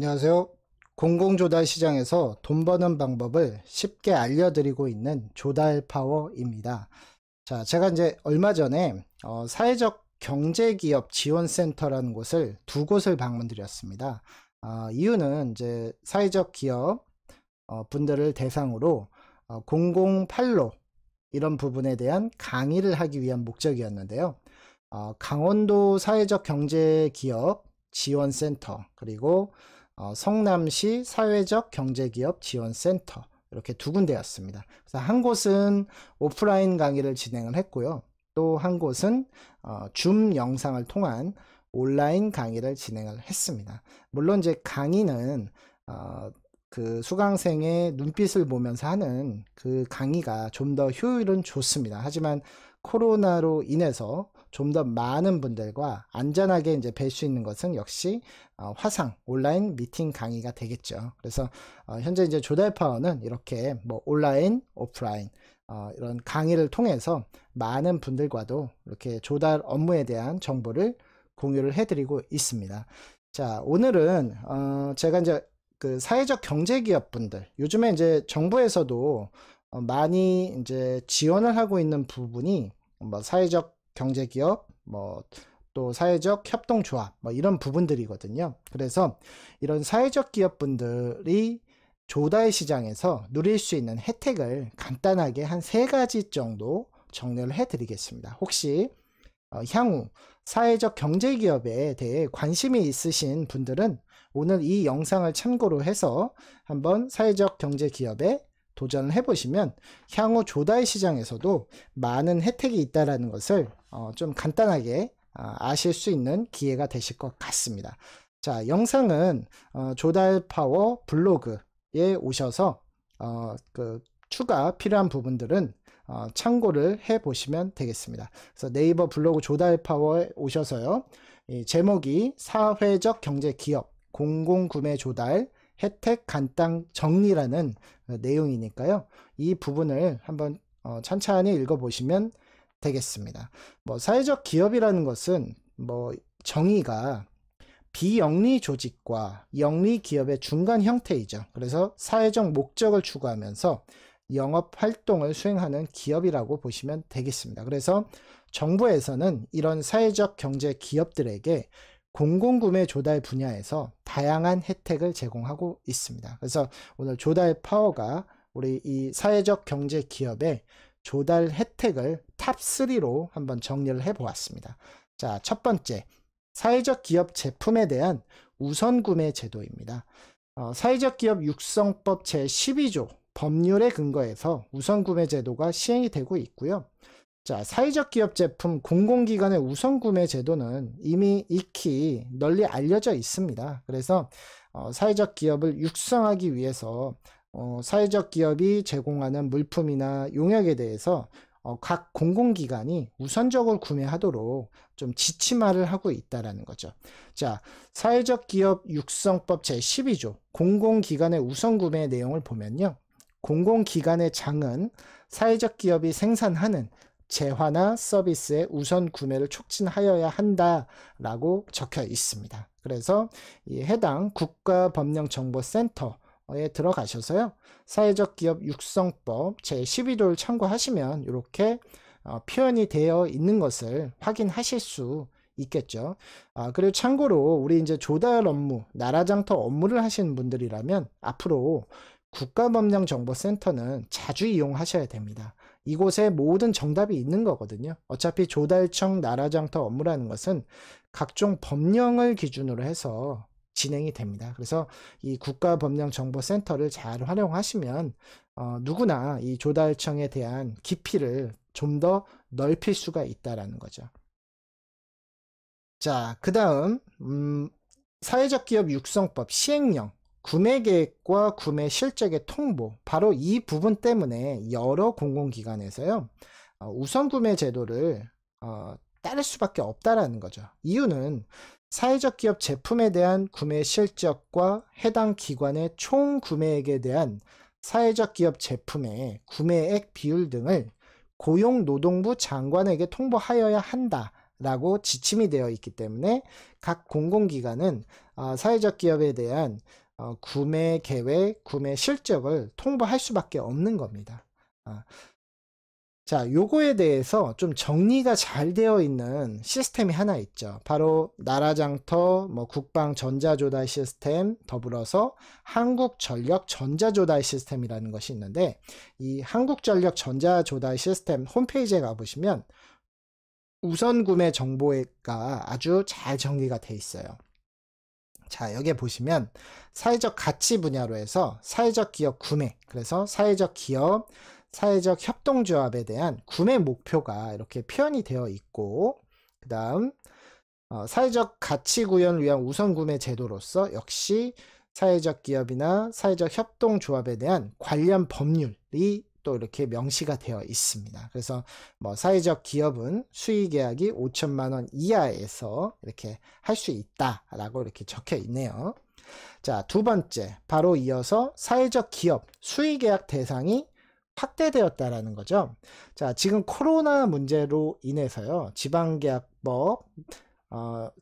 안녕하세요. 공공조달 시장에서 돈 버는 방법을 쉽게 알려드리고 있는 조달파워입니다. 자, 제가 이제 얼마 전에 사회적 경제기업 지원센터라는 곳을 두 곳을 방문드렸습니다. 이유는 이제 사회적 기업 분들을 대상으로 공공팔로 이런 부분에 대한 강의를 하기 위한 목적이었는데요. 강원도 사회적 경제기업 지원센터 그리고 성남시 사회적 경제기업 지원센터 이렇게 두 군데였습니다. 그래서 한 곳은 오프라인 강의를 진행을 했고요. 또 한 곳은 줌 영상을 통한 온라인 강의를 진행을 했습니다. 물론 이제 강의는 그 수강생의 눈빛을 보면서 하는 그 강의가 좀 더 효율은 좋습니다. 하지만 코로나로 인해서 좀 더 많은 분들과 안전하게 이제 뵐 수 있는 것은 역시 화상 온라인 미팅 강의가 되겠죠. 그래서 현재 이제 조달파워는 이렇게 뭐 온라인, 오프라인 이런 강의를 통해서 많은 분들과도 이렇게 조달 업무에 대한 정보를 공유를 해드리고 있습니다. 자, 오늘은 제가 이제 그 사회적 경제기업 분들 요즘에 이제 정부에서도 많이 이제 지원을 하고 있는 부분이 뭐 사회적 경제기업 뭐 또 사회적 협동조합 뭐 이런 부분들이거든요. 그래서 이런 사회적 기업 분들이 조달 시장에서 누릴 수 있는 혜택을 간단하게 한 3가지 정도 정리를 해 드리겠습니다. 혹시 향후 사회적 경제기업에 대해 관심이 있으신 분들은 오늘 이 영상을 참고로 해서 한번 사회적 경제기업에 도전을 해보시면 향후 조달 시장에서도 많은 혜택이 있다는 것을 좀 간단하게 아실 수 있는 기회가 되실 것 같습니다. 자, 영상은 조달파워 블로그에 오셔서 그 추가 필요한 부분들은 참고를 해 보시면 되겠습니다. 그래서 네이버 블로그 조달파워에 오셔서요. 이 제목이 사회적 경제기업 공공구매 조달 혜택 간단 정리라는 내용이니까요. 이 부분을 한번 찬찬히 읽어보시면 되겠습니다. 뭐 사회적 기업이라는 것은 뭐 정의가 비영리 조직과 영리 기업의 중간 형태이죠. 그래서 사회적 목적을 추구하면서 영업 활동을 수행하는 기업이라고 보시면 되겠습니다. 그래서 정부에서는 이런 사회적 경제 기업들에게 공공구매 조달 분야에서 다양한 혜택을 제공하고 있습니다. 그래서 오늘 조달 파워가 우리 이 사회적 경제 기업의 조달 혜택을 탑3로 한번 정리를 해 보았습니다. 자, 첫 번째, 사회적 기업 제품에 대한 우선 구매 제도입니다. 사회적 기업 육성법 제12조 법률에 근거해서 우선 구매 제도가 시행이 되고 있고요. 자, 사회적 기업 제품 공공기관의 우선 구매 제도는 이미 익히 널리 알려져 있습니다. 그래서 사회적 기업을 육성하기 위해서 사회적 기업이 제공하는 물품이나 용역에 대해서 각 공공기관이 우선적으로 구매하도록 좀 지침화를 하고 있다는 거죠. 자, 사회적 기업 육성법 제12조 공공기관의 우선 구매 내용을 보면요. 공공기관의 장은 사회적 기업이 생산하는 재화나 서비스의 우선 구매를 촉진하여야 한다라고 적혀 있습니다. 그래서 이 해당 국가법령정보센터에 들어가셔서요. 사회적 기업 육성법 제12조를 참고하시면 이렇게 표현이 되어 있는 것을 확인하실 수 있겠죠. 그리고 참고로 우리 이제 조달 업무, 나라장터 업무를 하시는 분들이라면 앞으로 국가법령정보센터는 자주 이용하셔야 됩니다. 이곳에 모든 정답이 있는 거거든요. 어차피 조달청 나라장터 업무라는 것은 각종 법령을 기준으로 해서 진행이 됩니다. 그래서 이 국가법령정보센터를 잘 활용하시면 누구나 이 조달청에 대한 깊이를 좀 더 넓힐 수가 있다는 거죠. 자, 그 다음 사회적 기업 육성법 시행령 구매 계획과 구매 실적의 통보, 바로 이 부분 때문에 여러 공공기관에서요 우선 구매 제도를 따를 수밖에 없다라는 거죠. 이유는 사회적 기업 제품에 대한 구매 실적과 해당 기관의 총 구매액에 대한 사회적 기업 제품의 구매액 비율 등을 고용노동부 장관에게 통보하여야 한다 라고 지침이 되어 있기 때문에 각 공공기관은 사회적 기업에 대한 구매 계획, 구매 실적을 통보할 수밖에 없는 겁니다. 자, 요거에 대해서 좀 정리가 잘 되어 있는 시스템이 하나 있죠. 바로 나라장터, 국방 전자조달 시스템, 더불어서 한국전력 전자조달 시스템이라는 것이 있는데, 이 한국전력 전자조달 시스템 홈페이지에 가보시면 우선 구매 정보가 아주 잘 정리가 돼 있어요. 자, 여기에 보시면 사회적 가치 분야로 해서 사회적 기업 구매, 그래서 사회적 기업, 사회적 협동조합에 대한 구매 목표가 이렇게 표현이 되어 있고, 그 다음 사회적 가치 구현을 위한 우선 구매 제도로서 역시 사회적 기업이나 사회적 협동조합에 대한 관련 법률이 또 이렇게 명시가 되어 있습니다. 그래서 사회적 기업은 수의계약이 5천만 원 이하에서 이렇게 할 수 있다라고 이렇게 적혀 있네요. 자, 두 번째, 바로 이어서 사회적 기업 수의계약 대상이 확대되었다라는 거죠. 자, 지금 코로나 문제로 인해서요, 지방계약법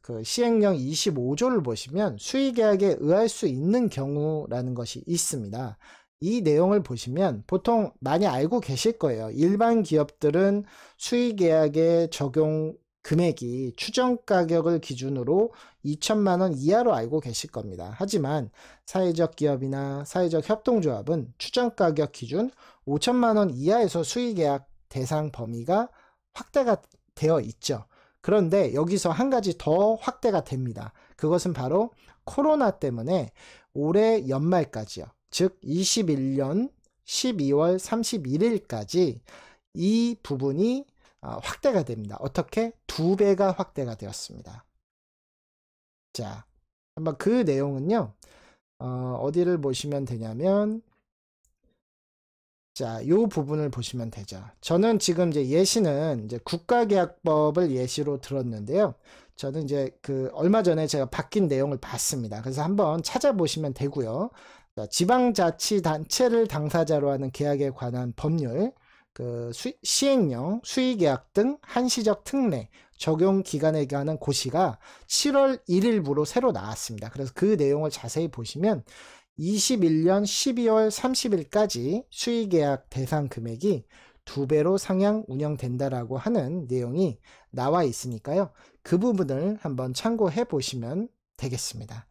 그 시행령 25조를 보시면 수의계약에 의할 수 있는 경우라는 것이 있습니다. 이 내용을 보시면 보통 많이 알고 계실 거예요. 일반 기업들은 수의계약의 적용 금액이 추정가격을 기준으로 2천만 원 이하로 알고 계실 겁니다. 하지만 사회적 기업이나 사회적 협동조합은 추정가격 기준 5천만 원 이하에서 수의계약 대상 범위가 확대가 되어 있죠. 그런데 여기서 한 가지 더 확대가 됩니다. 그것은 바로 코로나 때문에 올해 연말까지요. 즉 21년 12월 31일까지 이 부분이 확대가 됩니다. 어떻게? 2배가 확대가 되었습니다. 자, 한번 그 내용은요, 어디를 보시면 되냐면, 자, 요 부분을 보시면 되죠. 저는 지금 이제 예시는 이제 국가계약법을 예시로 들었는데요. 저는 이제 얼마 전에 제가 바뀐 내용을 봤습니다. 그래서 한번 찾아보시면 되고요. 자, 지방자치단체를 당사자로 하는 계약에 관한 법률, 시행령, 수의계약 등 한시적 특례 적용 기간에 관한 고시가 7월 1일부로 새로 나왔습니다. 그래서 그 내용을 자세히 보시면 21년 12월 30일까지 수의계약 대상 금액이 2배로 상향 운영된다라고 하는 내용이 나와 있으니까요. 그 부분을 한번 참고해 보시면 되겠습니다.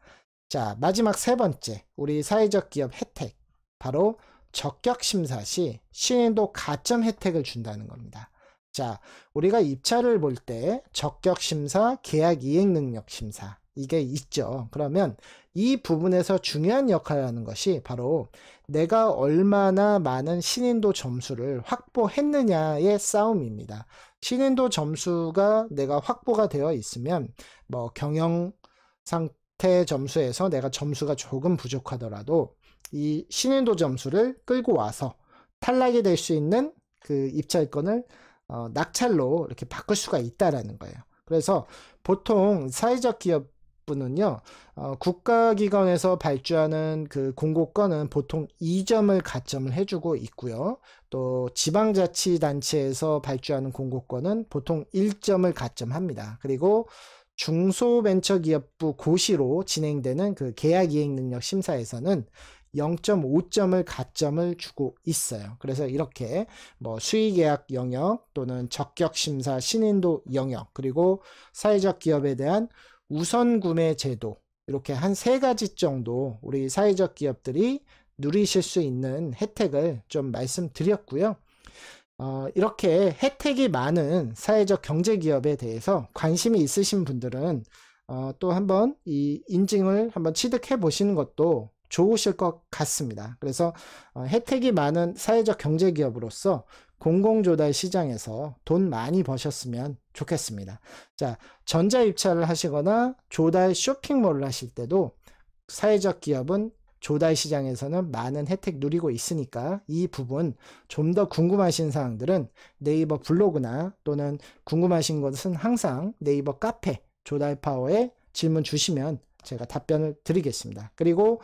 자, 마지막 세 번째, 우리 사회적 기업 혜택, 바로 적격심사 시 신인도 가점 혜택을 준다는 겁니다. 자, 우리가 입찰을 볼 때 적격심사, 계약이행능력심사 이게 있죠. 그러면 이 부분에서 중요한 역할을 하는 것이 바로 내가 얼마나 많은 신인도 점수를 확보했느냐의 싸움입니다. 신인도 점수가 내가 확보가 되어 있으면 경영 상태 점수에서 내가 점수가 조금 부족하더라도 이 신인도 점수를 끌고 와서 탈락이 될 수 있는 그 입찰권을 낙찰로 이렇게 바꿀 수가 있다라는 거예요. 그래서 보통 사회적 기업분은요, 국가기관에서 발주하는 그 공고권은 보통 2점을 가점을 해주고 있고요. 또 지방자치단체에서 발주하는 공고권은 보통 1점을 가점합니다. 그리고 중소벤처기업부 고시로 진행되는 그 계약이행능력 심사에서는 0.5점을 가점을 주고 있어요. 그래서 이렇게 수의계약 영역 또는 적격심사 신인도 영역 그리고 사회적 기업에 대한 우선구매 제도 이렇게 한 3가지 정도 우리 사회적 기업들이 누리실 수 있는 혜택을 좀 말씀드렸고요. 이렇게 혜택이 많은 사회적 경제기업에 대해서 관심이 있으신 분들은 또 한번 이 인증을 한번 취득해 보시는 것도 좋으실 것 같습니다. 그래서 혜택이 많은 사회적 경제기업으로서 공공조달 시장에서 돈 많이 버셨으면 좋겠습니다. 자, 전자입찰을 하시거나 조달 쇼핑몰을 하실 때도 사회적 기업은 조달 시장에서는 많은 혜택 누리고 있으니까 이 부분 좀 더 궁금하신 사항들은 네이버 블로그나 또는 궁금하신 것은 항상 네이버 카페 조달파워에 질문 주시면 제가 답변을 드리겠습니다. 그리고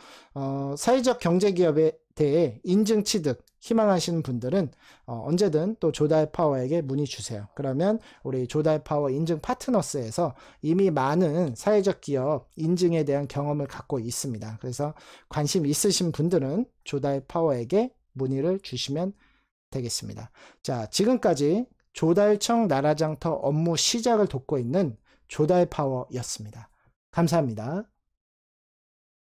사회적 경제기업에 대해 인증 취득 희망하시는 분들은 언제든 또 조달파워에게 문의 주세요. 그러면 우리 조달파워 인증 파트너스에서 이미 많은 사회적 기업 인증에 대한 경험을 갖고 있습니다. 그래서 관심 있으신 분들은 조달파워에게 문의를 주시면 되겠습니다. 자, 지금까지 조달청 나라장터 업무 시작을 돕고 있는 조달파워였습니다. 감사합니다.